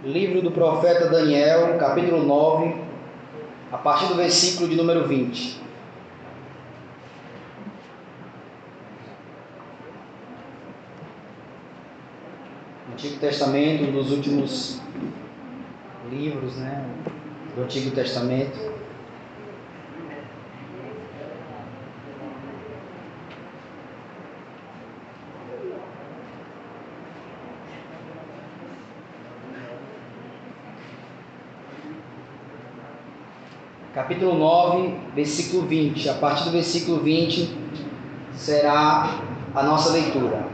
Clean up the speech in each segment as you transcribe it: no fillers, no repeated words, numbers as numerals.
Livro do profeta Daniel, capítulo 9, a partir do versículo de número 20. Antigo Testamento, um dos últimos livros, do Antigo Testamento. Capítulo 9, versículo 20. A partir do versículo 20 será a nossa leitura.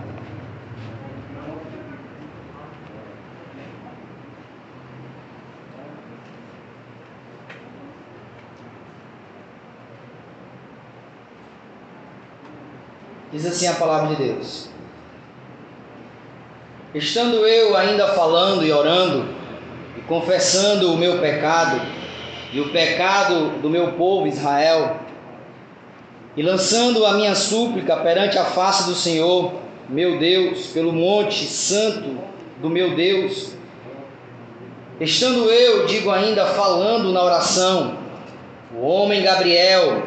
Diz assim a palavra de Deus: Estando eu ainda falando e orando, e confessando o meu pecado, e o pecado do meu povo Israel, e lançando a minha súplica perante a face do Senhor, meu Deus, pelo monte santo do meu Deus, estando eu, digo ainda, falando na oração, o homem Gabriel,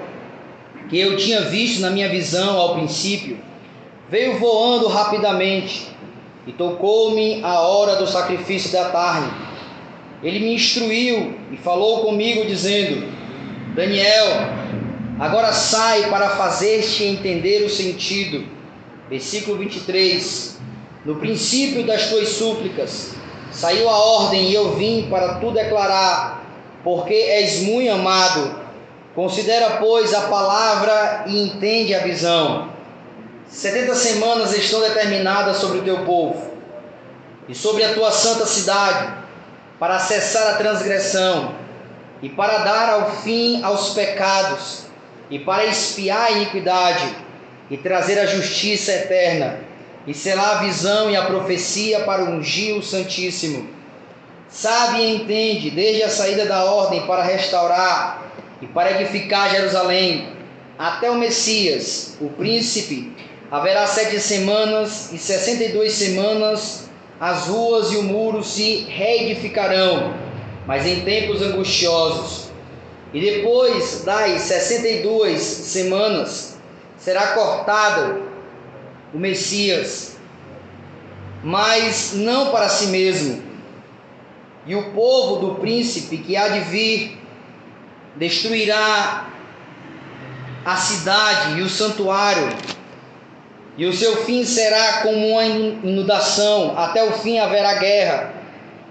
que eu tinha visto na minha visão ao princípio, veio voando rapidamente e tocou-me a hora do sacrifício da tarde. Ele me instruiu e falou comigo dizendo: Daniel, agora sai para fazer-te entender o sentido. Versículo 23. No princípio das tuas súplicas saiu a ordem e eu vim para tu declarar, porque és muito amado. Considera, pois, a palavra e entende a visão. 70 semanas estão determinadas sobre o teu povo e sobre a tua santa cidade, para cessar a transgressão, e para dar ao fim aos pecados, e para expiar a iniquidade, e trazer a justiça eterna, e selar a visão e a profecia para ungir o Santíssimo. Sabe e entende, desde a saída da ordem para restaurar e para edificar Jerusalém, até o Messias, o príncipe, haverá 7 semanas e 62 semanas, as ruas e o muro se reedificarão, mas em tempos angustiosos. E depois das 62 semanas será cortado o Messias, mas não para si mesmo. E o povo do príncipe que há de vir destruirá a cidade e o santuário, e o seu fim será como uma inundação, até o fim haverá guerra.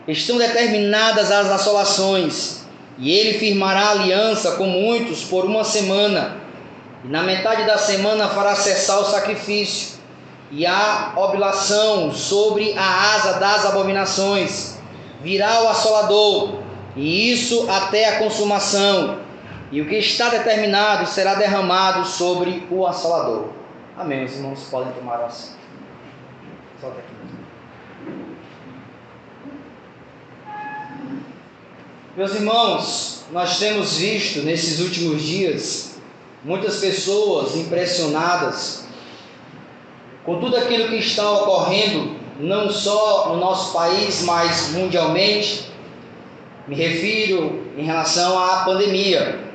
Estão determinadas as assolações, e ele firmará aliança com muitos por 1 semana, e na metade da semana fará cessar o sacrifício, e a oblação sobre a asa das abominações. Virá o assolador, e isso até a consumação, e o que está determinado será derramado sobre o assolador. Amém. Os irmãos podem tomar assento. Solta aqui. Meus irmãos, nós temos visto nesses últimos dias muitas pessoas impressionadas com tudo aquilo que está ocorrendo, não só no nosso país, mas mundialmente. Me refiro em relação à pandemia.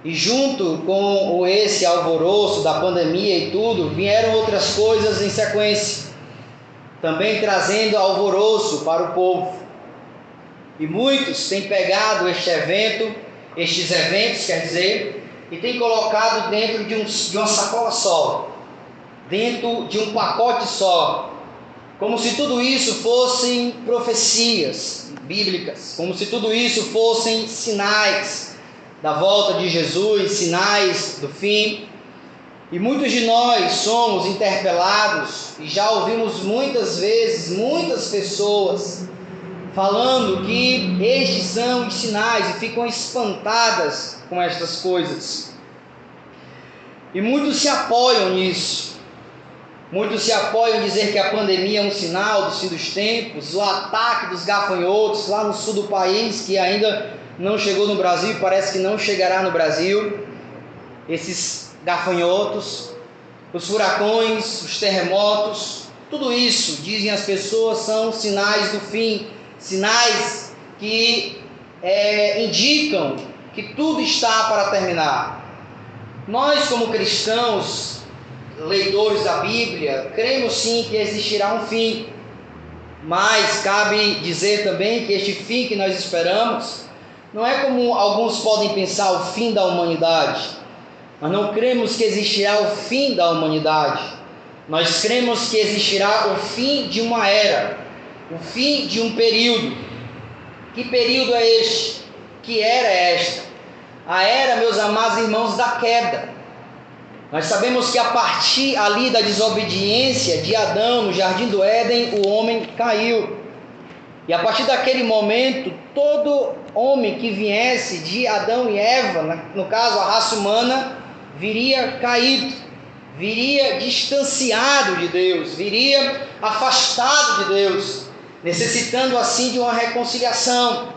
E junto com esse alvoroço da pandemia e tudo, vieram outras coisas em sequência, também trazendo alvoroço para o povo. E muitos têm pegado estes eventos, e têm colocado dentro de uma sacola só, dentro de um pacote só, como se tudo isso fossem profecias bíblicas, como se tudo isso fossem sinais da volta de Jesus, sinais do fim. E muitos de nós somos interpelados e já ouvimos muitas vezes muitas pessoas falando que estes são os sinais e ficam espantadas com estas coisas. E muitos se apoiam nisso. Muitos se apoiam em dizer que a pandemia é um sinal do fim dos tempos, o ataque dos gafanhotos lá no sul do país, que ainda não chegou no Brasil e parece que não chegará no Brasil. Esses gafanhotos, os furacões, os terremotos, tudo isso, dizem as pessoas, são sinais do fim, sinais que indicam que tudo está para terminar. Nós, como cristãos, leitores da Bíblia, cremos sim que existirá um fim, mas cabe dizer também que este fim que nós esperamos não é como alguns podem pensar, o fim da humanidade. Nós não cremos que existirá o fim da humanidade. Nós cremos que existirá o fim de uma era, o fim de um período. Que período é este? Que era é esta? A era, meus amados irmãos, da queda. Nós sabemos que a partir ali da desobediência de Adão no jardim do Éden, o homem caiu. E a partir daquele momento, todo homem que viesse de Adão e Eva, no caso a raça humana, viria caído, viria distanciado de Deus, viria afastado de Deus, necessitando assim de uma reconciliação.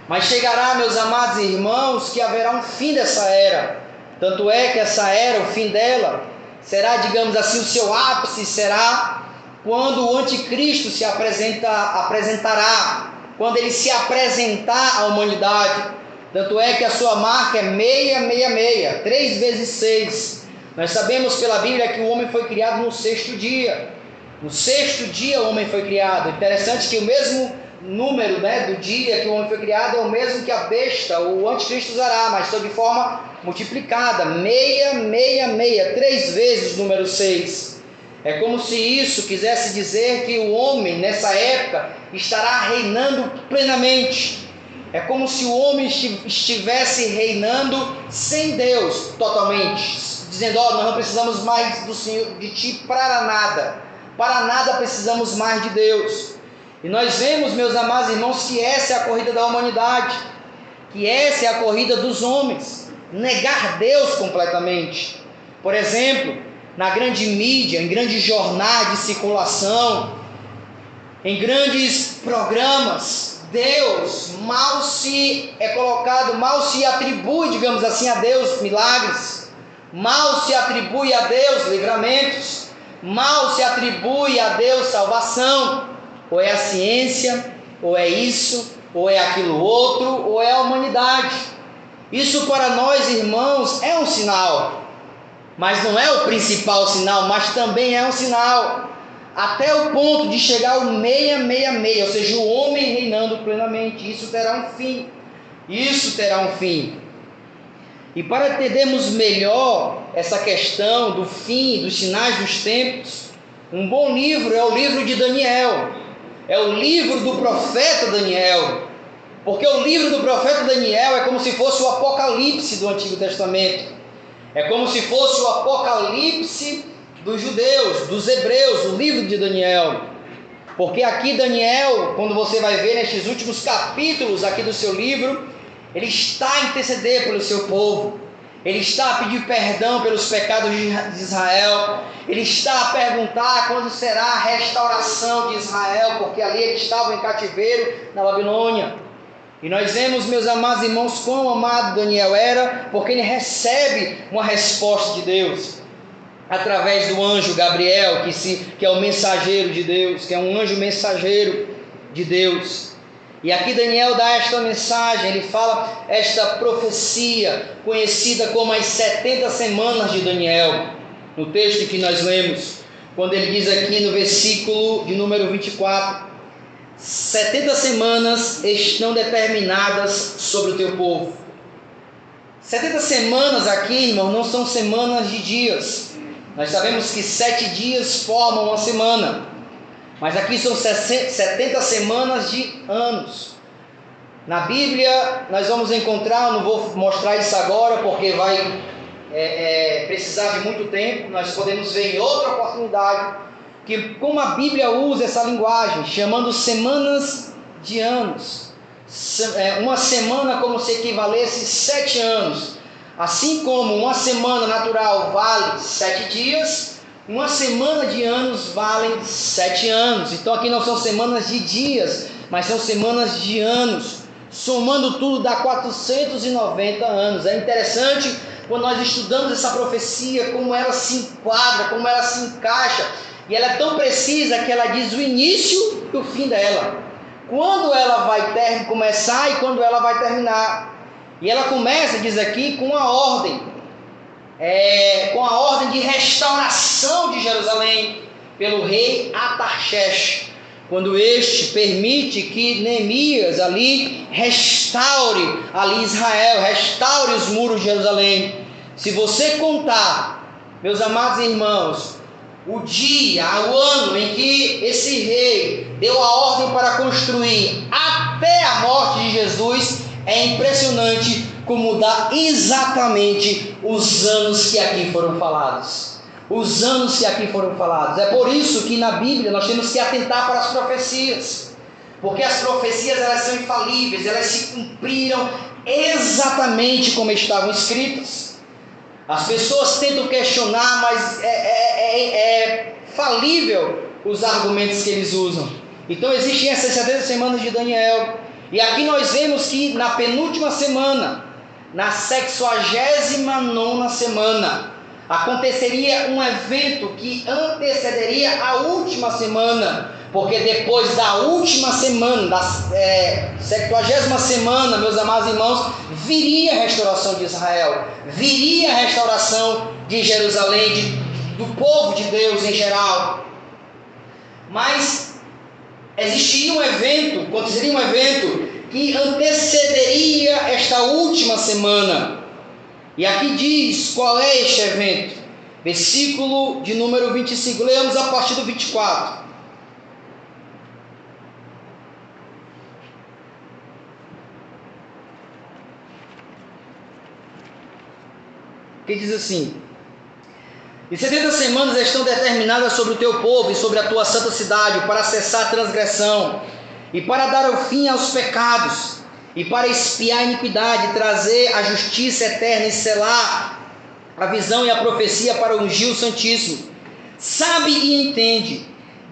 Mas chegará, meus amados irmãos, que haverá um fim dessa era. Tanto é que essa era, o fim dela, será, digamos assim, o seu ápice será quando o anticristo se apresentará, quando ele se apresentar à humanidade. Tanto é que a sua marca é 666, 3 vezes 6. Nós sabemos pela Bíblia que o homem foi criado no 6º dia. No 6º dia o homem foi criado. Interessante que o mesmo número, do dia que o homem foi criado é o mesmo que a besta, o anticristo usará, mas só de forma multiplicada, 666, 3 vezes o número 6. É como se isso quisesse dizer que o homem nessa época estará reinando plenamente. É como se o homem estivesse reinando sem Deus totalmente, dizendo: nós não precisamos mais do Senhor, de ti para nada precisamos mais de Deus. E nós vemos, meus amados irmãos, que essa é a corrida da humanidade, que essa é a corrida dos homens, negar Deus completamente. Por exemplo, na grande mídia, em grandes jornais de circulação, em grandes programas, Deus mal se é colocado, mal se atribui, digamos assim, a Deus milagres, mal se atribui a Deus livramentos, mal se atribui a Deus salvação. Ou é a ciência, ou é isso, ou é aquilo outro, ou é a humanidade. Isso para nós, irmãos, é um sinal, mas não é o principal sinal, mas também é um sinal, até o ponto de chegar ao 666, ou seja, o homem reinando plenamente. Isso terá um fim. E para entendermos melhor essa questão do fim, dos sinais dos tempos, um bom livro é o livro de Daniel. É o livro do profeta Daniel, porque o livro do profeta Daniel é como se fosse o Apocalipse do Antigo Testamento, é como se fosse o Apocalipse dos judeus, dos hebreus, o livro de Daniel. Porque aqui Daniel, quando você vai ver nestes últimos capítulos aqui do seu livro, ele está a interceder pelo seu povo, ele está a pedir perdão pelos pecados de Israel, ele está a perguntar quando será a restauração de Israel, porque ali eles estavam em cativeiro na Babilônia. E nós vemos, meus amados irmãos, quão amado Daniel era, porque ele recebe uma resposta de Deus, através do anjo Gabriel, que é o mensageiro de Deus, que é um anjo mensageiro de Deus. E aqui Daniel dá esta mensagem, ele fala esta profecia, conhecida como as 70 semanas de Daniel, no texto que nós lemos, quando ele diz aqui no versículo de número 24, 70 semanas estão determinadas sobre o teu povo. 70 semanas aqui, irmão, não são semanas de dias. Nós sabemos que 7 dias formam uma semana, mas aqui são 70 semanas de anos. Na Bíblia nós vamos encontrar, não vou mostrar isso agora porque vai precisar de muito tempo, nós podemos ver em outra oportunidade, que como a Bíblia usa essa linguagem, chamando semanas de anos. Uma semana como se equivalesse 7 anos. Assim como uma semana natural vale 7 dias, uma semana de anos vale 7 anos. Então aqui não são semanas de dias, mas são semanas de anos. Somando tudo dá 490 anos. É interessante quando nós estudamos essa profecia, como ela se enquadra, como ela se encaixa. E ela é tão precisa que ela diz o início e o fim dela. quando ela vai começar e quando ela vai terminar. E ela começa, diz aqui, com a ordem de restauração de Jerusalém pelo rei Atarxerxes, quando este permite que Neemias ali restaure ali Israel, restaure os muros de Jerusalém. Se você contar, meus amados irmãos, o dia, o ano em que esse rei deu a ordem para construir até a morte de Jesus, é impressionante como dá exatamente os anos que aqui foram falados. Os anos que aqui foram falados. É por isso que na Bíblia nós temos que atentar para as profecias. Porque as profecias, elas são infalíveis, elas se cumpriram exatamente como estavam escritas. As pessoas tentam questionar, mas é falível os argumentos que eles usam. Então existem essas 70 semanas de Daniel. E aqui nós vemos que na penúltima semana, na 69ª semana, aconteceria um evento que antecederia a última semana, porque depois da última semana, da 70ª semana, meus amados irmãos, viria a restauração de Israel, viria a restauração de Jerusalém, do povo de Deus em geral. Mas existiria um evento, aconteceria um evento que antecederia esta última semana. E aqui diz qual é este evento. Versículo de número 25. Leamos a partir do 24. Que diz assim: e 70 semanas estão determinadas sobre o teu povo e sobre a tua santa cidade, para cessar a transgressão, e para dar o fim aos pecados, e para expiar a iniquidade, trazer a justiça eterna e selar a visão e a profecia para ungir o Santíssimo. Sabe e entende,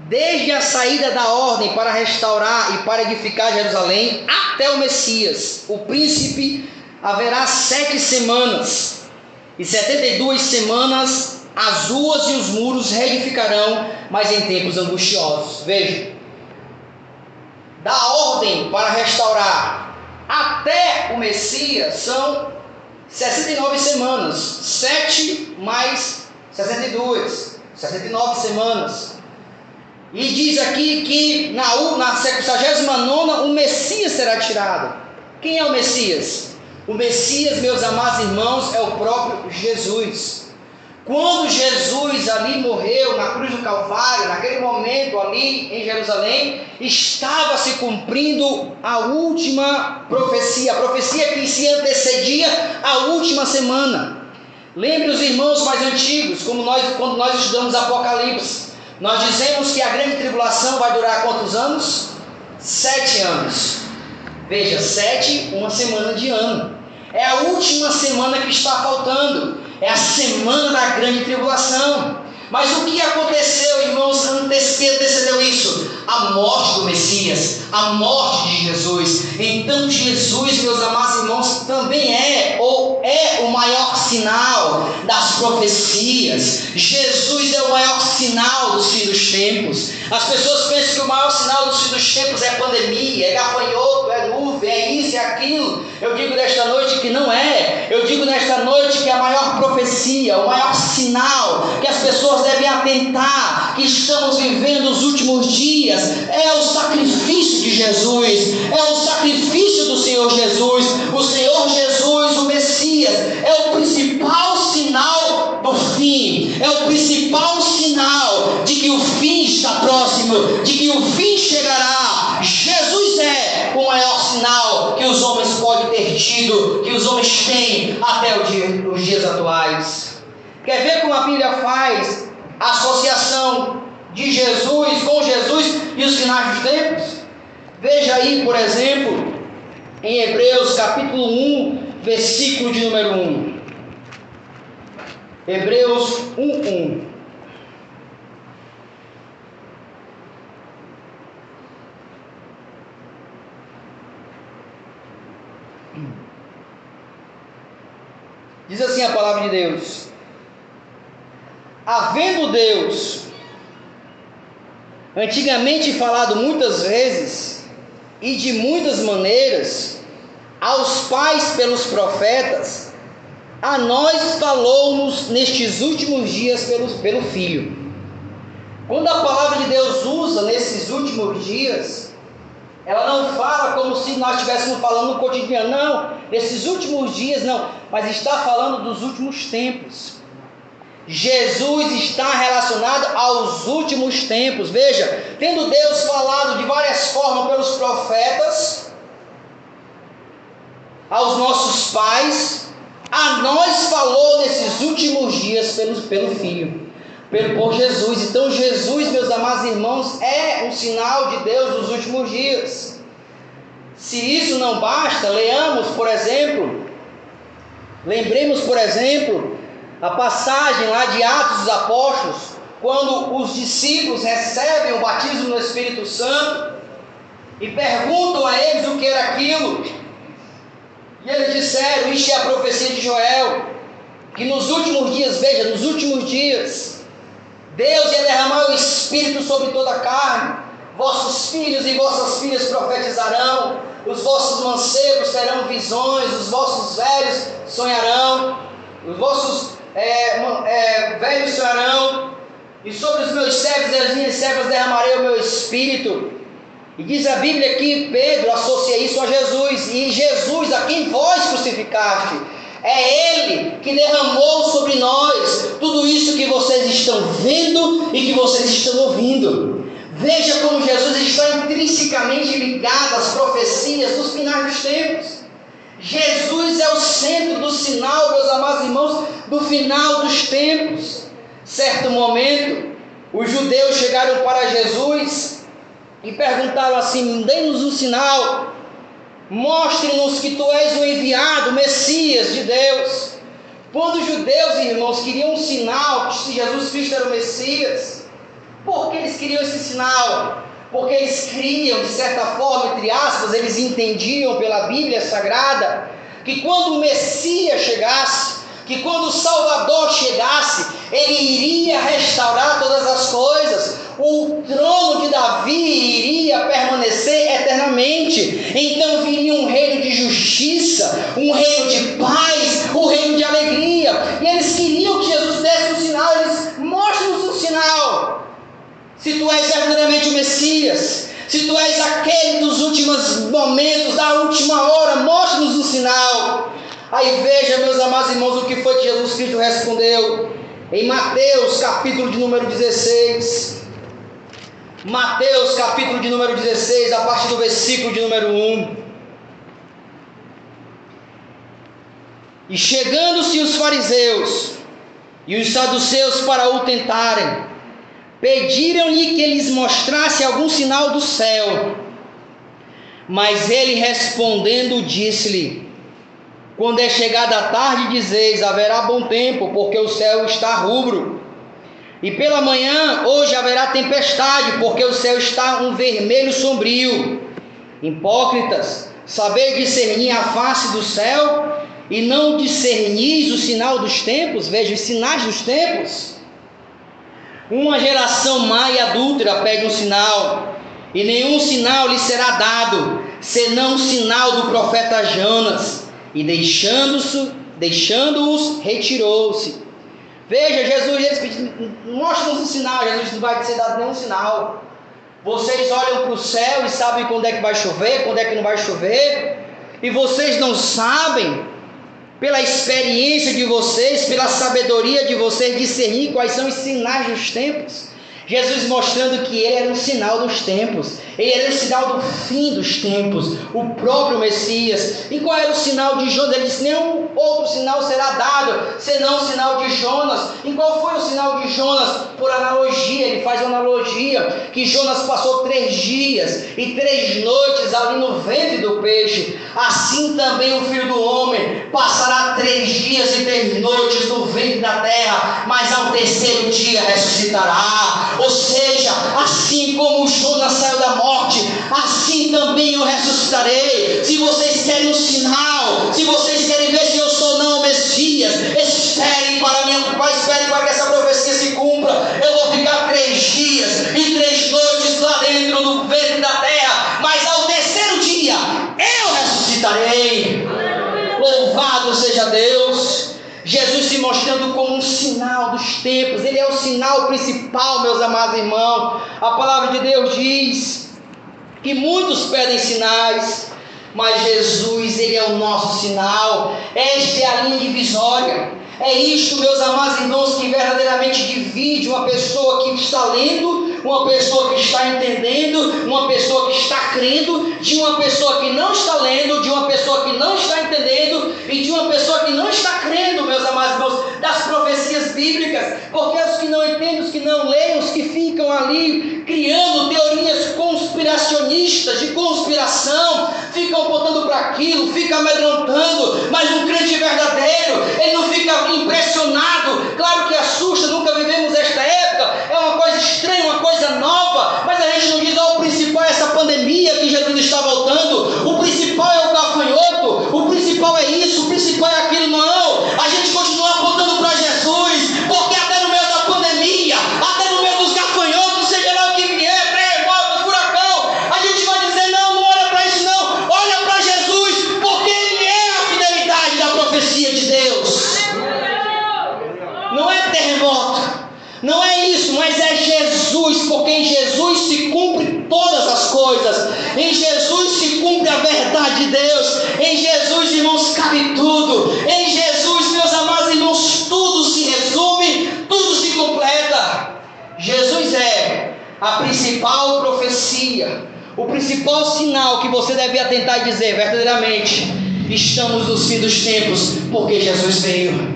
desde a saída da ordem para restaurar e para edificar Jerusalém, até o Messias, o príncipe, haverá 7 semanas, e 72 semanas as ruas e os muros reedificarão, mas em tempos angustiosos. Veja, da ordem para restaurar até o Messias são 69 semanas, 7 mais 62, 69 semanas. E diz aqui que na 69ª o Messias será tirado. Quem é o Messias? O Messias, meus amados irmãos, é o próprio Jesus. Quando Jesus ali morreu na cruz do Calvário, naquele momento ali em Jerusalém, estava se cumprindo a última profecia, a profecia que se antecedia à última semana. Lembre os irmãos mais antigos, quando nós estudamos Apocalipse, nós dizemos que a grande tribulação vai durar quantos anos? 7 anos. Veja, 7, uma semana de ano. É a última semana que está faltando. É a semana da grande tribulação. Mas o que aconteceu, irmãos, que antecedeu isso? A morte do Messias, a morte de Jesus. Então Jesus, meus amados irmãos, também é o maior sinal das profecias. Jesus é o maior sinal dos fins dos tempos. As pessoas pensam que o maior sinal dos fins dos tempos é pandemia, é gafanhoto, é nuvem, é isso, é aquilo. Eu digo nesta noite que não é. Eu digo nesta noite que a maior profecia, o maior sinal que as pessoas devem atentar, que estamos vivendo os últimos dias, é o sacrifício de Jesus, é o sacrifício do Senhor Jesus. O Senhor Jesus, o Messias, é o principal sinal do fim, é o principal sinal de que o fim está próximo, de que o fim chegará. Jesus é o maior sinal que os homens podem ter tido, que os homens têm até os dias atuais. Quer ver como a Bíblia faz a associação de Jesus com Jesus e os finais dos tempos? Veja aí, por exemplo, em Hebreus capítulo 1, versículo de número 1. Hebreus 1:1. Diz assim a palavra de Deus: havendo Deus antigamente falado muitas vezes e de muitas maneiras, aos pais pelos profetas, a nós falou-nos nestes últimos dias pelo Filho. Quando a palavra de Deus usa nesses últimos dias, ela não fala como se nós estivéssemos falando no cotidiano, não, nesses últimos dias não, mas está falando dos últimos tempos. Jesus está relacionado aos últimos tempos. Veja, tendo Deus falado de várias formas pelos profetas, aos nossos pais, a nós falou nesses últimos dias pelo Filho, por Jesus. Então Jesus, meus amados irmãos, é um sinal de Deus dos últimos dias. Se isso não basta, lembremos, por exemplo, a passagem lá de Atos dos Apóstolos, quando os discípulos recebem o batismo no Espírito Santo e perguntam a eles o que era aquilo. E eles disseram: isto é a profecia de Joel, que nos últimos dias, veja, nos últimos dias, Deus ia derramar o Espírito sobre toda a carne, vossos filhos e vossas filhas profetizarão, os vossos mancebos terão visões, os vossos velhos sonharão, os vossos velhos sonharão, e sobre os meus servos e as minhas servas derramarei o meu Espírito. E diz a Bíblia que Pedro associa isso a Jesus, e Jesus, a quem vós crucificaste, é Ele que derramou sobre nós tudo isso que vocês estão vendo e que vocês estão ouvindo. Veja como Jesus está intrinsecamente ligado às profecias dos finais dos tempos. Jesus é o centro do sinal, meus amados irmãos, do final dos tempos. Certo momento, os judeus chegaram para Jesus e perguntaram assim: dê-nos um sinal, mostre-nos que tu és o enviado, o Messias de Deus. Quando os judeus, irmãos, queriam um sinal que Jesus Cristo era o Messias, por que eles queriam esse sinal? Porque eles criam, de certa forma, entre aspas, eles entendiam pela Bíblia Sagrada, que quando o Messias chegasse, que quando o Salvador chegasse, ele iria restaurar todas as coisas, o trono de Davi iria permanecer eternamente, então viria um reino de justiça, um reino de paz, um reino de alegria, e eles queriam que Jesus desse um sinal. Eles: mostre-nos um sinal, se tu és verdadeiramente o Messias, se tu és aquele dos últimos momentos, da última hora, mostre-nos um sinal. Aí veja, meus amados irmãos, o que foi que Jesus Cristo respondeu em Mateus capítulo de número 16. Mateus capítulo de número 16, a partir do versículo de número 1. E chegando-se os fariseus e os saduceus para o tentarem, pediram-lhe que lhes mostrasse algum sinal do céu. Mas ele respondendo disse-lhe: quando é chegada a tarde, dizeis: haverá bom tempo, porque o céu está rubro. E pela manhã, hoje haverá tempestade, porque o céu está um vermelho sombrio. Hipócritas, sabeis discernir a face do céu, e não discernis o sinal dos tempos? Veja, os sinais dos tempos. Uma geração má e adúltera pede um sinal, e nenhum sinal lhe será dado, senão o sinal do profeta Jonas. E deixando-os, retirou-se. Veja, Jesus pediu: mostra-nos um sinal. Jesus não vai ser dado nenhum sinal. Vocês olham para o céu e sabem quando é que vai chover, quando é que não vai chover, e vocês não sabem, pela experiência de vocês, pela sabedoria de vocês, discernir quais são os sinais dos tempos. Jesus mostrando que ele era um sinal dos tempos, ele era um sinal do fim dos tempos, o próprio Messias. E qual era o sinal de Jonas? Ele disse: nenhum outro sinal será dado, senão o sinal de Jonas. E qual foi o sinal de Jonas? Por analogia, ele faz uma analogia, que Jonas passou 3 dias e 3 noites ali no ventre do peixe. Assim também o Filho do Homem passará 3 dias e 3 noites no ventre da terra, mas ao terceiro dia ressuscitará. Ou seja, assim como Jonas saiu da morte, assim também eu ressuscitarei. Se vocês querem um sinal, se vocês querem ver se eu sou ou não o Messias, esperem para que essa profecia se cumpra. Eu vou ficar 3 dias e 3 noites lá dentro do ventre da terra, mas ao terceiro a Deus. Jesus se mostrando como um sinal dos tempos. Ele é o sinal principal, meus amados irmãos. A palavra de Deus diz que muitos pedem sinais, mas Jesus, Ele é o nosso sinal. Esta é a linha divisória. É isto, meus amados irmãos, que verdadeiramente divide uma pessoa que está lendo, uma pessoa que está entendendo, uma pessoa que está crendo, de uma pessoa que não está lendo, de uma pessoa que não está entendendo e de uma pessoa que não está crendo, meus amados irmãos, das profecias bíblicas. Porque os que não entendem, os que não leem, os que ficam ali criando teorias conspiracionistas, de conspiração, ficam botando para aquilo, ficam amedrontando, mas um crente verdadeiro, ele não fica impressionado. Claro que assusta, nunca vivemos esta época, é uma coisa estranha, uma coisa nova, mas a gente não diz, o principal é essa pandemia que Jesus está voltando, o principal é o gafanhoto, o principal é isso, o principal é aquilo. Não, a gente continua apontando para Jesus, porque até no meio da pandemia, até no meio dos gafanhotos, seja lá o que vier, terremoto, furacão, a gente vai dizer, não olha para isso não, olha para Jesus, porque Ele é a fidelidade da profecia de Deus. Não é terremoto, não é isso, mas é Jesus, porque em Jesus se cumpre todas as coisas, em Jesus se cumpre a verdade de Deus, em Jesus, irmãos, cabe tudo, em Jesus, meus amados irmãos, tudo se resume, tudo se completa. Jesus é a principal profecia, o principal sinal que você deve atentar e dizer verdadeiramente, estamos nos fins dos tempos, porque Jesus veio.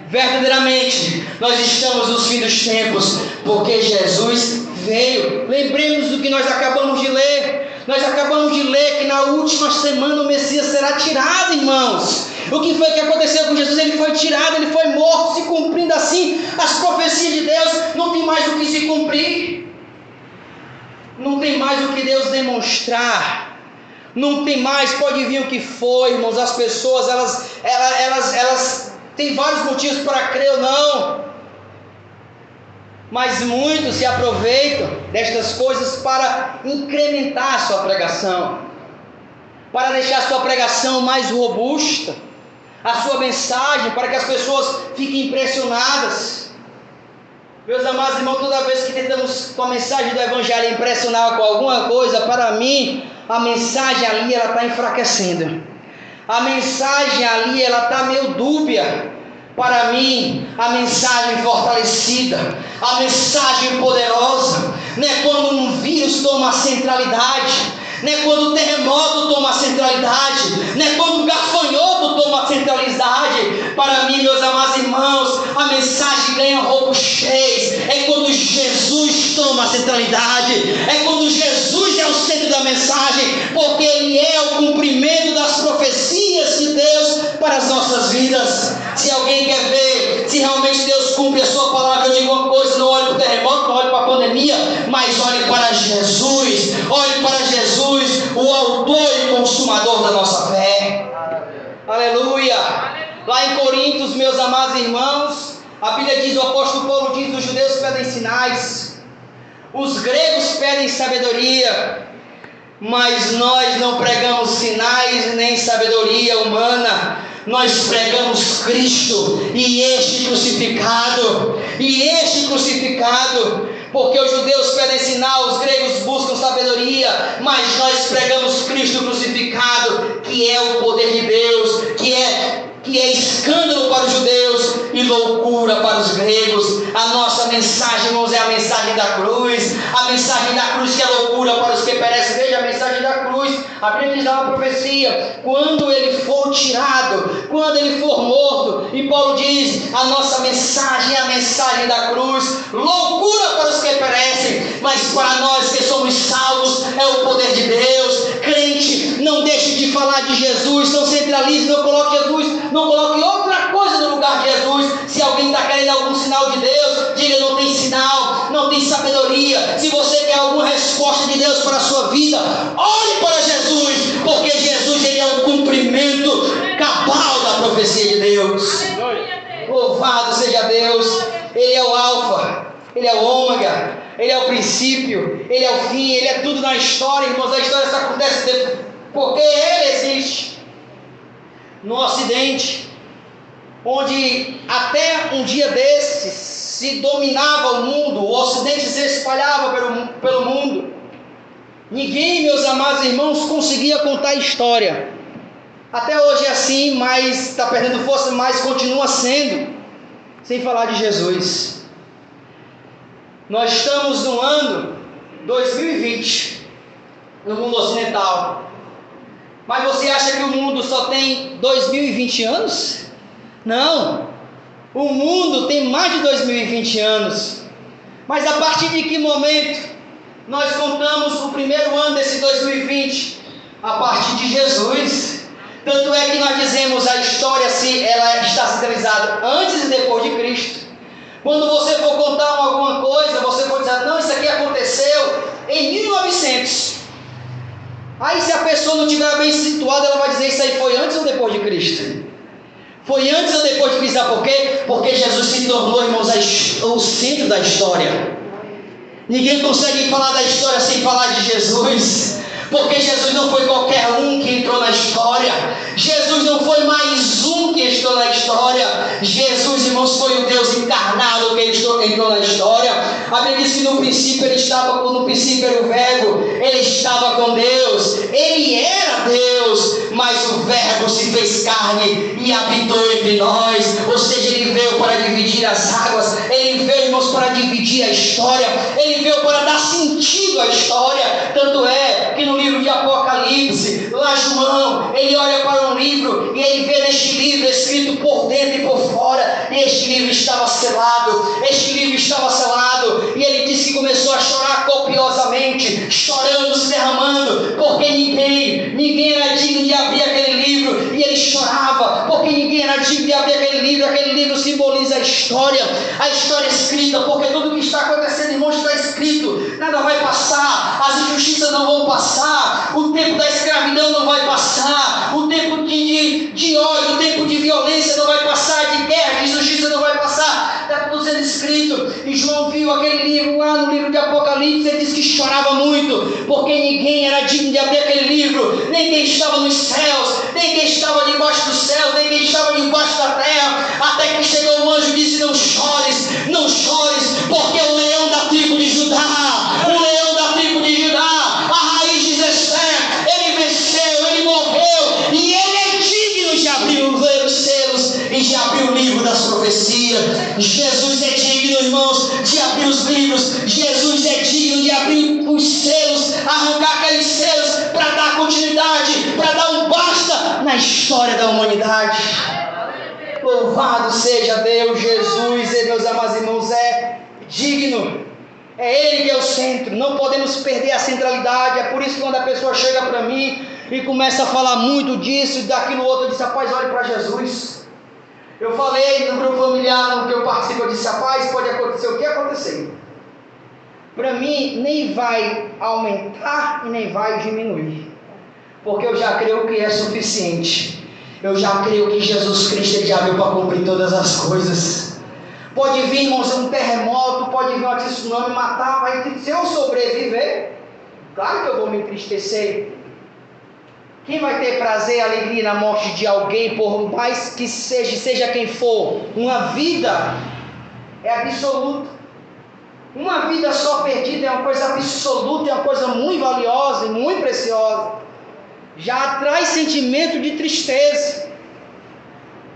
Verdadeiramente, nós estamos nos fins dos tempos, porque Jesus veio. Lembremos do que nós acabamos de ler. Nós acabamos de ler que na última semana o Messias será tirado, irmãos. O que foi que aconteceu com Jesus? Ele foi tirado, ele foi morto, se cumprindo assim as profecias de Deus. Não tem mais o que se cumprir. Não tem mais o que Deus demonstrar. Não tem mais, pode vir o que for, irmãos. As pessoas, elas tem vários motivos para crer ou não, mas muitos se aproveitam destas coisas para incrementar a sua pregação, para deixar a sua pregação mais robusta, a sua mensagem, para que as pessoas fiquem impressionadas. Meus amados irmãos, toda vez que tentamos com a mensagem do Evangelho impressionar com alguma coisa, para mim, a mensagem ali ela está enfraquecendo. A mensagem ali, ela está meio dúbia. Para mim, a mensagem fortalecida, a mensagem poderosa, né? Quando um vírus toma a centralidade, né? Quando o terremoto toma a centralidade, né? Quando o gafanhoto toma a centralidade. Para mim, meus amados irmãos, a mensagem ganha robustez. É quando Jesus toma a centralidade, é quando Jesus é o centro da mensagem, porque Ele é o cumprimento das profecias de Deus para as nossas vidas. Se alguém quer ver se realmente Deus cumpre a sua palavra, eu digo uma coisa: não olhe para o terremoto, não olhe para a pandemia, mas olhe para Jesus. Olhe para Jesus, o autor e consumador da nossa fé. Aleluia. Lá em Coríntios, meus amados irmãos, a Bíblia diz, o apóstolo Paulo diz, os judeus pedem sinais, os gregos pedem sabedoria, mas nós não pregamos sinais nem sabedoria humana. Nós pregamos Cristo e este crucificado, porque os judeus pedem sinal, os gregos buscam sabedoria, mas nós pregamos Cristo crucificado, que é o poder de Deus, que é escândalo para os judeus e loucura para os gregos. A nossa mensagem, irmãos, é a mensagem da cruz, a mensagem da cruz que é loucura para os que perecem. Veja a mensagem da cruz. A Bíblia diz lá uma profecia: quando ele for tirado, quando ele for morto, e Paulo diz, a nossa mensagem é a mensagem da cruz, loucura para os que perecem, mas para nós que somos salvos é o poder de Deus. Crente, não deixe de falar de Jesus, não centralize, não coloque Jesus, não coloque outra coisa no lugar de Jesus. Se alguém está querendo algum sinal de Deus, diga: não tem sinal, não tem sabedoria. Se você quer alguma resposta de Deus para a sua vida, olhe para Jesus, porque Jesus, ele é o cumprimento cabal da profecia de Deus. Louvado seja Deus. Ele é o alfa, ele é o ômega, ele é o princípio, ele é o fim, ele é tudo na história, irmãos. A história só acontece porque ele existe. No Ocidente, onde até um dia desses se dominava o mundo, o Ocidente se espalhava pelo mundo. Ninguém, meus amados irmãos, conseguia contar a história. Até hoje é assim, mas está perdendo força, mas continua sendo, sem falar de Jesus. Nós estamos no ano 2020, no mundo ocidental. Mas você acha que o mundo só tem 2020 anos? Não, o mundo tem mais de 2020 anos. Mas a partir de que momento nós contamos o primeiro ano desse 2020? A partir de Jesus. Tanto é que nós dizemos a história se ela está centralizada antes e depois de Cristo. Quando você for contar alguma coisa, você pode dizer, não, isso aqui aconteceu em 1900. Aí se a pessoa não estiver bem situada, ela vai dizer, isso aí foi antes ou depois de Cristo? Foi antes ou depois de Cristo? Sabe por quê? Porque Jesus se tornou, irmãos, o centro da história. Ninguém consegue falar da história sem falar de Jesus. Porque Jesus não foi qualquer um que entrou na história. Jesus não foi mais um que entrou na história. Jesus, irmãos, foi o Deus encarnado que entrou na história. A Bíblia diz que no princípio no princípio era o Verbo, ele estava com Deus, ele era Deus, mas o Verbo se fez carne e habitou entre nós. Ou seja, ele veio para dividir as águas, ele veio, irmãos, para dividir a história, ele veio para dar sentido à história. Tanto é que no livro de Apocalipse, lá João, ele olha para um livro e ele vê neste livro escrito por dentro e por fora, e este livro estava selado, e ele disse que começou a chorar copiosamente, chorando, se derramando, porque ninguém era digno de abrir aquele livro, e ele chorava, porque ninguém era digno de abrir aquele livro simboliza a história escrita, porque tudo o que está acontecendo, irmãos, está escrito, nada vai passar, as injustiças não vão passar, o tempo da escravidão não vai passar, o tempo de ódio, o tempo de violência não vai passar, de guerra, de injustiça não vai passar, está tudo sendo escrito. E João viu aquele livro lá no livro de Apocalipse, ele disse que chorava muito, porque ninguém era digno de abrir aquele livro, nem quem estava nos céus, nem quem estava debaixo dos céus, nem quem estava debaixo da terra, até que chegou um anjo e disse, não chores, porque o leão da tribo de Judá, a raiz de Jessé, ele venceu, ele morreu, e ele é digno de abrir os selos e de abrir o livro das profecias. Jesus é digno, irmãos, de abrir os livros. Jesus é digno de abrir os selos, arrancar aqueles selos para dar continuidade, para dar um basta na história da humanidade. Louvado seja Deus. Jesus, meus amados irmãos, é digno. É Ele que é o centro. Não podemos perder a centralidade. É por isso que quando a pessoa chega para mim e começa a falar muito disso e daquilo outro, eu disse, rapaz, olhe para Jesus. Eu falei no grupo familiar no que eu participo, eu disse, rapaz, pode acontecer o que aconteceu. Para mim, nem vai aumentar e nem vai diminuir. Porque eu já creio que é suficiente. Eu já creio que Jesus Cristo já veio para cumprir todas as coisas. Pode vir, irmãos, um terremoto, pode vir um tsunami, matar, mas se eu sobreviver, claro que eu vou me entristecer. Quem vai ter prazer e alegria na morte de alguém, por mais que seja quem for? Uma vida é absoluta. Uma vida só perdida é uma coisa absoluta, é uma coisa muito valiosa e muito preciosa. Já traz sentimento de tristeza.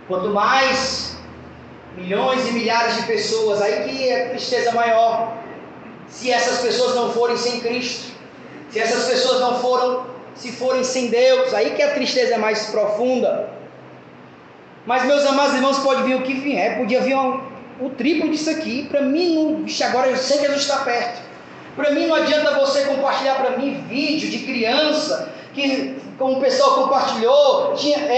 Quanto mais milhões e milhares de pessoas, aí que é tristeza maior. Se essas pessoas não forem sem Cristo, se essas pessoas se forem sem Deus, aí que a tristeza é mais profunda. Mas, meus amados irmãos, pode vir o que vier, podia vir o triplo disso aqui. Para mim, agora eu sei que Jesus está perto. Para mim não adianta você compartilhar para mim vídeo de criança que, como o pessoal compartilhou,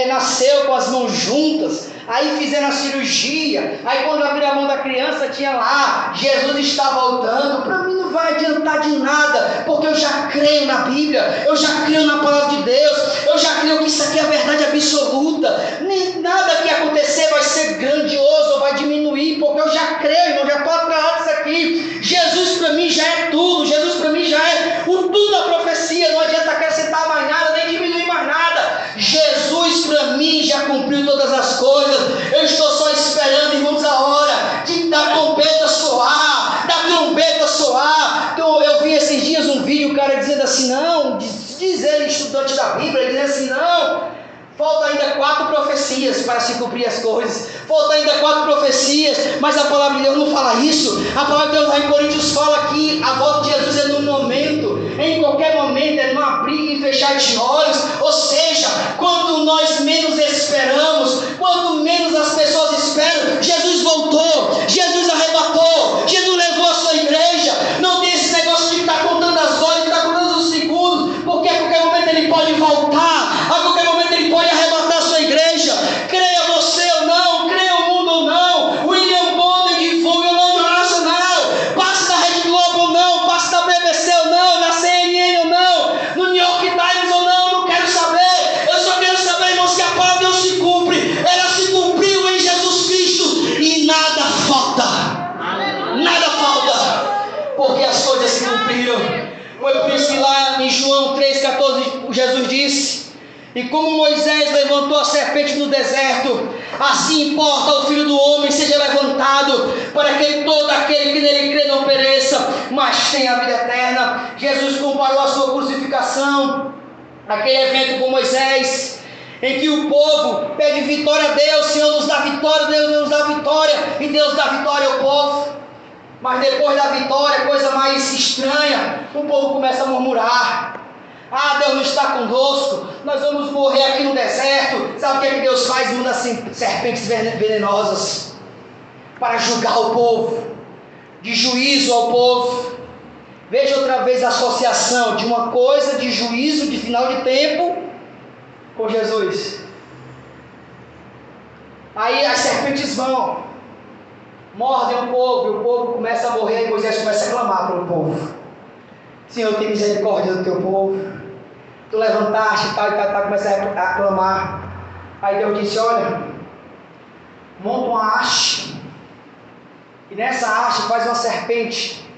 nasceu com as mãos juntas, aí fizeram a cirurgia, aí quando abriu a mão da criança tinha lá, Jesus está voltando. Para mim não vai adiantar de nada, porque eu já creio na Bíblia, eu já creio na palavra de Deus, eu já creio que isso aqui é a verdade absoluta. Nem nada que acontecer vai ser grandioso ou vai diminuir, porque eu já creio, irmão, já estou atrás disso aqui. Jesus para mim já é tudo, Jesus para mim já é o tudo da profecia, não adianta acrescentar mais nada, nem diminuir mais nada. Jesus para mim já cumpriu todas as coisas, eu estou só cara dizendo assim, não, diz ele, estudante da Bíblia, ele diz assim, não, falta ainda 4 profecias para se cumprir as coisas. Falta ainda 4 profecias, mas a palavra de Deus não fala isso. A palavra de Deus lá em Coríntios fala que a volta de Jesus é no momento, em qualquer momento, é num abrir e fechar de olhos. Ou seja, quando nós menos esperamos, quando menos as pessoas esperam, Jesus voltou, Jesus arrebatou, Jesus levou a sua igreja. Não tem esse negócio de estar contando as horas, de estar contando os segundos, porque a qualquer momento ele pode voltar, a qualquer momento ele pode arrebatar a sua igreja. Creia você ou não, creia o mundo ou não, William Bonner divulga o nome nacional, passe na Rede Globo ou não, passe na BBC ou não, na CNN ou não, no New York Times ou não, não quero saber. Eu só quero saber, irmãos, que a palavra de Deus se cumpre. Ela se cumpriu em Jesus Cristo e nada falta. Nada falta, porque as coisas se cumpriram. Foi por isso que lá em João 3,14 Jesus disse: e como Moisés levantou a serpente no deserto, assim importa o Filho do Homem seja levantado, para que todo aquele que nele crê não pereça, mas tenha a vida eterna. Jesus comparou a sua crucificação àquele evento com Moisés, em que o povo pede vitória a Deus. Senhor, nos dá vitória, Deus nos dá vitória, e Deus dá vitória ao povo. Mas depois da vitória, coisa mais estranha, o povo começa a murmurar: ah, Deus não está conosco, nós vamos morrer aqui no deserto. Sabe o que é que Deus faz? Manda serpentes venenosas para julgar o povo, de juízo ao povo. Veja outra vez a associação de uma coisa de juízo de final de tempo com Jesus. Aí as serpentes vão, mordem o povo, e o povo começa a morrer, e Moisés começa a clamar pelo povo: Senhor, tem misericórdia do teu povo. Tu levantaste e tal, começa a clamar. Aí Deus disse: olha, monta uma haste, e nessa haste faz uma serpente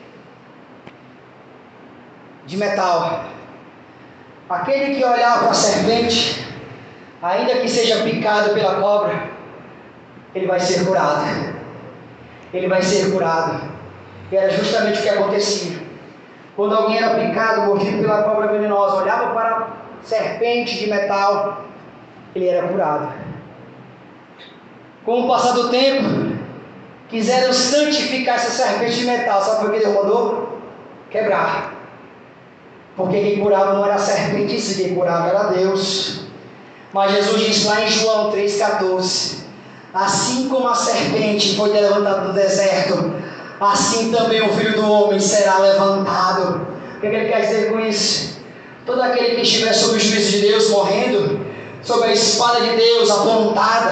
de metal. Aquele que olhar para a serpente, ainda que seja picado pela cobra, ele vai ser curado. Ele vai ser curado. E era justamente o que acontecia. Quando alguém era picado, mordido pela cobra venenosa, olhava para a serpente de metal, ele era curado. Com o passar do tempo, quiseram santificar essa serpente de metal. Sabe por que Deus mandou? Quebrar. Porque quem curava não era a serpente em si, quem curava era Deus. Mas Jesus disse lá em João 3,14: assim como a serpente foi levantada no deserto, assim também o Filho do Homem será levantado. O que ele quer dizer com isso? Todo aquele que estiver sob o juízo de Deus, morrendo, sob a espada de Deus apontada,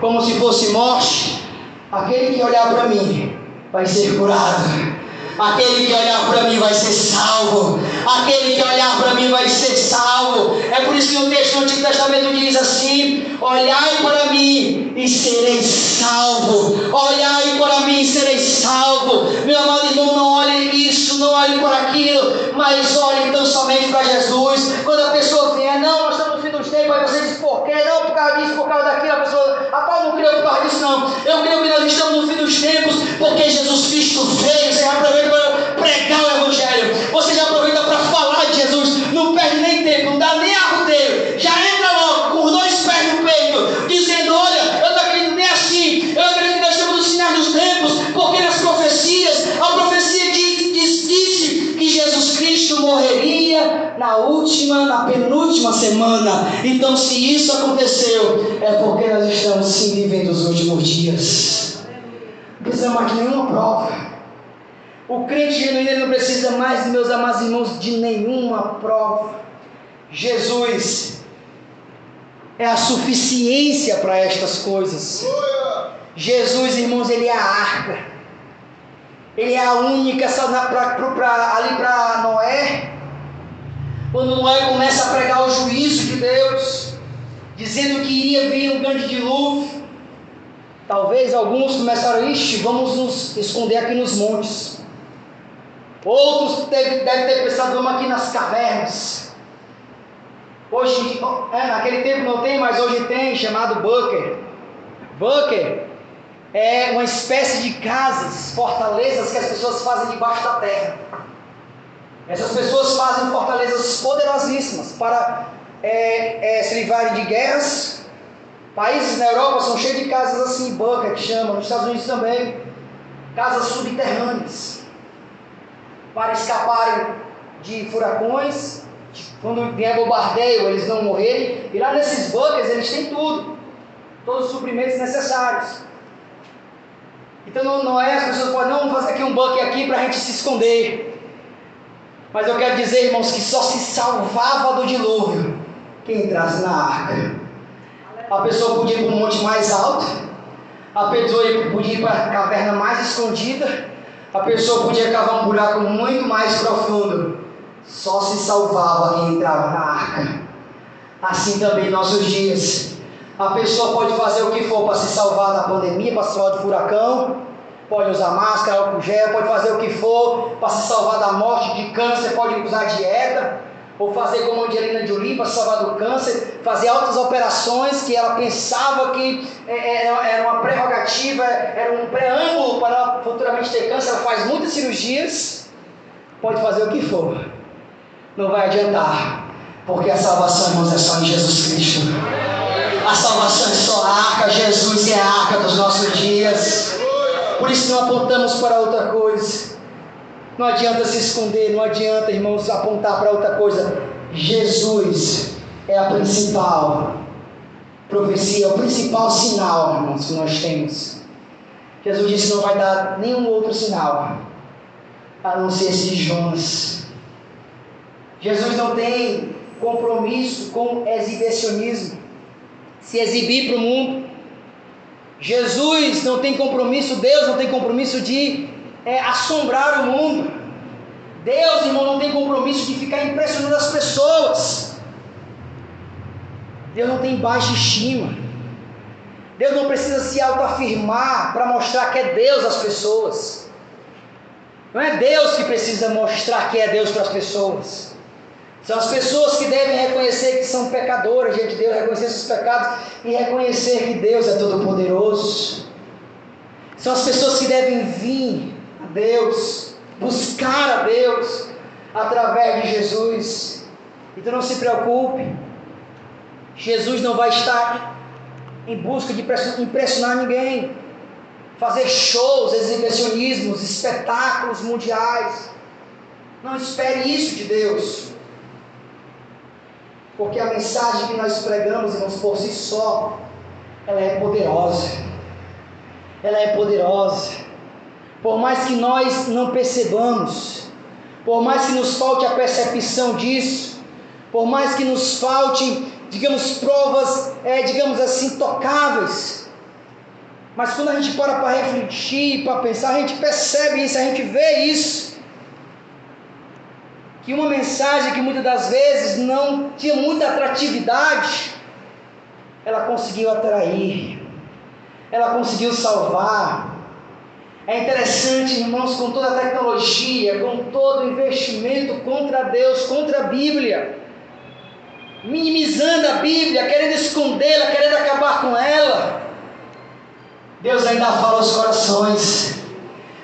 como se fosse morte, aquele que olhar para mim vai ser curado. Aquele que olhar para mim vai ser salvo. Aquele que olhar para mim vai ser salvo. É por isso que o texto do Antigo Testamento diz assim: olhai para mim e serei salvo. Olhai para mim e serei salvo. Meu amado irmão, não olhe isso, não olhe para aquilo, mas olhe tão somente para Jesus. Quando a pessoa vier: não, nós estamos no fim dos tempos, aí você diz: por quê? Não, por causa disso, por causa daquilo. A pessoa: rapaz, não creio por causa disso, não. Eu creio que nós estamos no fim dos tempos, porque Jesus Cristo veio. Você aproveita para pregar o Evangelho, você já aproveita para falar de Jesus, não perde nem tempo, não dá nem arrodeio, já entra logo com os 2 pés no peito, dizendo: olha, eu não acredito nem assim, eu acredito que nós estamos nos sinais dos tempos, porque nas profecias, a profecia disse que Jesus Cristo morreria na penúltima semana. Então, se isso aconteceu, é porque nós estamos sim vivendo os últimos dias. Não precisa mais de nenhuma prova. O crente genuíno, ele não precisa mais, meus amados irmãos, de nenhuma prova. Jesus é a suficiência para estas coisas. Jesus, irmãos, ele é a arca. Ele é a única, ali para Noé. Quando Noé começa a pregar o juízo de Deus, dizendo que iria vir um grande dilúvio, talvez alguns começaram: ixi, vamos nos esconder aqui nos montes. Outros devem ter pensado: vamos aqui nas cavernas. Hoje, naquele tempo não tem, mas hoje tem, chamado bunker. Bunker é uma espécie de casas, fortalezas que as pessoas fazem debaixo da terra. Essas pessoas fazem fortalezas poderosíssimas para se livrarem de guerras. Países na Europa são cheios de casas assim, bunker que chama, nos Estados Unidos também, casas subterrâneas, para escaparem de furacões, quando vier bombardeio eles não morrerem, e lá nesses bunkers eles têm tudo, todos os suprimentos necessários. Então não é, as pessoas podem, não, vamos fazer aqui um bunker aqui para a gente se esconder. Mas eu quero dizer, irmãos, que só se salvava do dilúvio quem entrasse na arca. A pessoa podia ir para um monte mais alto, a pessoa podia ir para a caverna mais escondida, a pessoa podia cavar um buraco muito mais profundo. Só se salvava quem entrava na arca. Assim também em nossos dias, a pessoa pode fazer o que for para se salvar da pandemia, para se salvar do furacão, pode usar máscara, álcool gel, pode fazer o que for para se salvar da morte, de câncer, pode usar dieta, ou fazer como a Angelina Jolie para se salvar do câncer, fazer altas operações que ela pensava que era uma prerrogativa, era um preâmbulo para ela futuramente ter câncer. Ela faz muitas cirurgias, pode fazer o que for, não vai adiantar, porque a salvação, irmãos, é só em Jesus Cristo. A salvação é só a arca, Jesus é a arca dos nossos dias. Por isso não apontamos para outra coisa. Não adianta se esconder, não adianta, irmãos, apontar para outra coisa. Jesus é a principal profecia, o principal sinal, irmãos, que nós temos. Jesus disse que não vai dar nenhum outro sinal, a não ser esse de Jonas. Jesus não tem compromisso com exibicionismo, se exibir para o mundo. Jesus não tem compromisso, Deus não tem compromisso de assombrar o mundo. Deus, irmão, não tem compromisso de ficar impressionando as pessoas. Deus não tem baixa estima. Deus não precisa se autoafirmar para mostrar que é Deus às pessoas. Não é Deus que precisa mostrar que é Deus para as pessoas. São as pessoas que devem reconhecer que são pecadoras diante de Deus, reconhecer seus pecados e reconhecer que Deus é todo-poderoso. São as pessoas que devem vir a Deus, buscar a Deus através de Jesus. Então não se preocupe, Jesus não vai estar em busca de impressionar ninguém, fazer shows, exibicionismos, espetáculos mundiais. Não espere isso de Deus. Porque a mensagem que nós pregamos, irmãos, por si só, ela é poderosa. Ela é poderosa. Por mais que nós não percebamos, por mais que nos falte a percepção disso, por mais que nos falte, digamos, provas, digamos assim, tocáveis, mas quando a gente para refletir, para pensar, a gente percebe isso, a gente vê isso. Que uma mensagem que muitas das vezes não tinha muita atratividade, ela conseguiu atrair, ela conseguiu salvar. É interessante, irmãos, com toda a tecnologia, com todo o investimento contra Deus, contra a Bíblia, minimizando a Bíblia, querendo escondê-la, querendo acabar com ela, Deus ainda fala aos corações,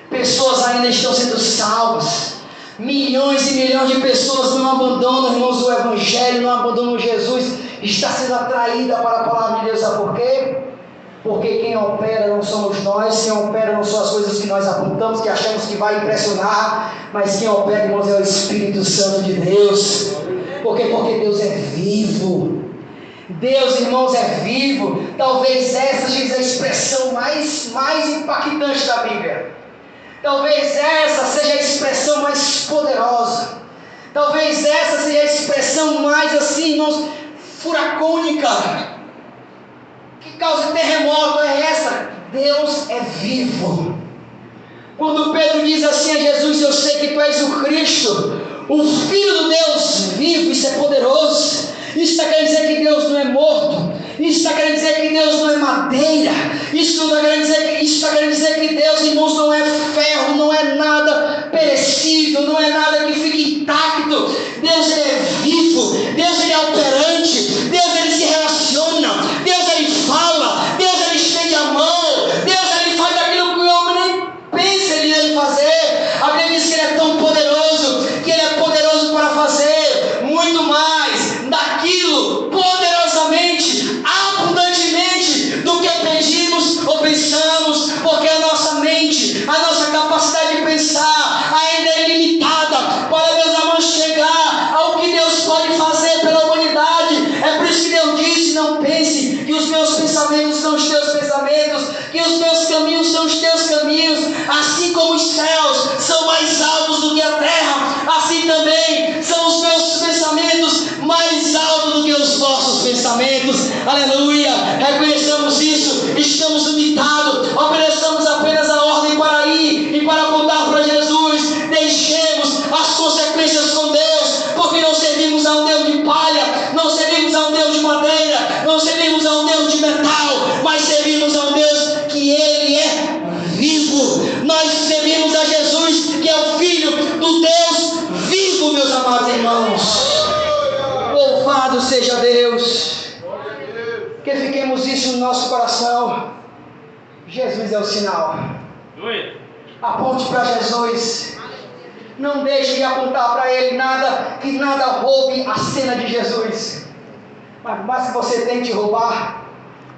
pessoas ainda estão sendo salvas. Milhões e milhões de pessoas não abandonam, irmãos, o Evangelho, não abandonam Jesus, está sendo atraída para a palavra de Deus. Sabe por quê? Porque quem opera não somos nós, quem opera não são as coisas que nós apontamos, que achamos que vai impressionar, mas quem opera, irmãos, é o Espírito Santo de Deus. Por quê? Porque Deus é vivo. Deus, irmãos, é vivo. Talvez essa seja a expressão mais impactante da Bíblia. Talvez essa seja a expressão mais poderosa. Talvez essa seja a expressão mais assim, irmãos, furacônica, que causa terremoto. É essa: Deus é vivo. Quando Pedro diz assim a Jesus: eu sei que tu és o Cristo, o Filho do Deus vivo, isso é poderoso. Isso está querendo dizer que Deus não é morto. Isso está querendo dizer que Deus não é madeira. Isso está querendo dizer que Deus, irmãos, não é ferro, não é nada perecível, não é nada que fique intacto. Deus, ele é vivo. Deus, ele é operante. Deus, ele se relaciona. Deus, ele fala. Deus, ele estende a mão. Deus, ele faz aquilo que o homem nem pensa ele deve fazer. A Bíblia diz que ele é tão poderoso, que ele é poderoso aleluia, reconheçamos isso, estamos limitados, obedeçamos apenas a ordem para ir e para apontar para Jesus, deixemos as consequências com Deus, porque não servimos a um Deus de palha, não servimos a um Deus de madeira, não servimos a um Deus de metal, mas servimos a um Deus que Ele é vivo. Nós servimos a Jesus, que é o Filho do Deus vivo, meus amados irmãos. Louvado seja Deus. Que fiquemos isso no nosso coração. Jesus é o sinal. Aponte para Jesus. Não deixe de apontar para Ele nada, que nada roube a cena de Jesus. Mas mais que você tente roubar,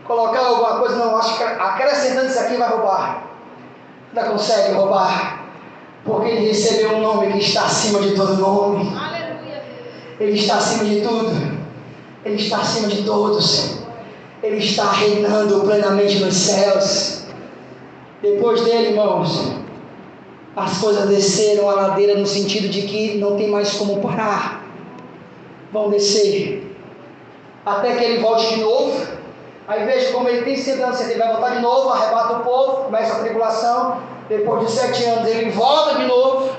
colocar alguma coisa, não, acho que acrescentando isso aqui vai roubar. Não consegue roubar, porque Ele recebeu um nome que está acima de todo nome. Ele está acima de tudo. Ele está acima de todos. Ele está reinando plenamente nos céus. Depois dele, irmãos, as coisas desceram a ladeira no sentido de que não tem mais como parar. Vão descer até que Ele volte de novo. Aí veja como Ele tem segurança. Ele vai voltar de novo, arrebata o povo, começa a tribulação. Depois de 7 anos Ele volta de novo,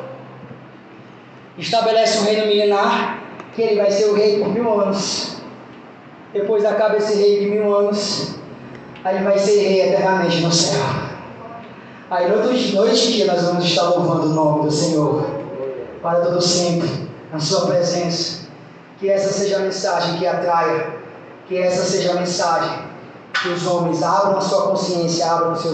estabelece um reino milenar, que Ele vai ser o rei por 1000 anos. Depois acaba esse rei de 1000 anos, aí Ele vai ser rei eternamente no céu. Aí noite e dia nós vamos estar louvando o nome do Senhor para todo sempre, na sua presença. Que essa seja a mensagem que atraia, que essa seja a mensagem que os homens abram a sua consciência, abram os seus